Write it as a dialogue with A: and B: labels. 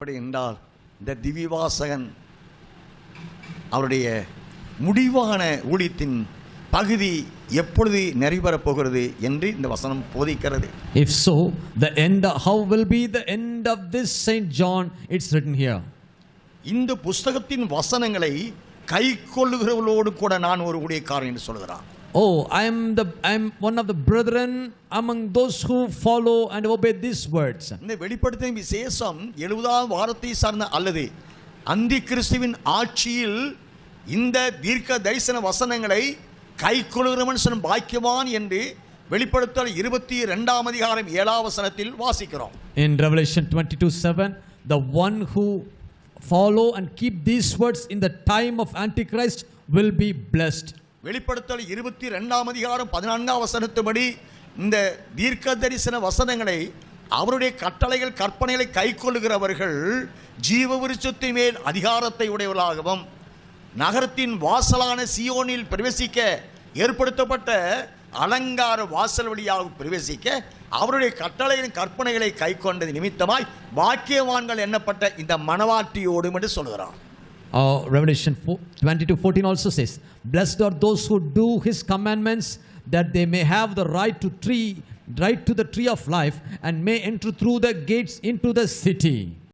A: அப்படி என்றால் இந்த திவ்யவாசகன் அவருடைய முடிவான ஊழியத்தின் பகுதி எப்பொழுது நிறைவேறப் போகிறது என்று இந்த வசனம் போதிக்கிறது.
B: If so, the end, how will be the end of this Saint John? It's written here.
A: இந்த புஸ்தகத்தின் வசனங்களை கைக்கொள்ளுகிறவர்களோடு கூட நான் ஒரு ஊழியக்காரன் என்று சொல்கிறான்.
B: Oh, I am one of the brethren among those who follow and obey these words.
A: இந்த வெளிப்படுத்தின விசேஷம் 70ஆம் வாரத்தை சார்ந்த அல்லது அந்தி கிறிஸ்துவின் ஆட்சியில் இந்த தீர்க்க தரிசன வசனங்களை கைக்கொள்ளுகிற மனுஷன் பாக்கியவான் என்று வெளிப்படுத்தல் 22ஆம் அதிகாரம் 7ஆம் வசனத்தில் வாசிக்கிறோம்.
B: In Revelation 22:7, the one who follow and keep these words in the time of Antichrist will be blessed.
A: வெளிப்படுத்தல் 22ஆம் அதிகாரம் 14ஆம் வசனத்தின்படி இந்த தீர்க்க தரிசன வசனங்களை அவருடைய கட்டளைகள் கற்பனைகளை கைக்கொள்ளுகிறவர்கள் ஜீவ விருட்சத்தின் மேல் அதிகாரத்தை உடையவர்களாகவும் நகரத்தின் வாசலான சியோனில் பிரவேசிக்க ஏற்படுத்தப்பட்ட அலங்கார வாசல் வழியாக பிரவேசிக்க அவருடைய கட்டளைகளின் கற்பனைகளை கைக்கொண்டது நிமித்தமாய் பாக்கியவான்கள் எண்ணப்பட்ட இந்த மணவாட்டியோடும் என்று சொல்கிறார்.
B: Revelation 22:14 also says, blessed are those who do his commandments, that they may have the right to the tree of life and may enter through the gates into the city.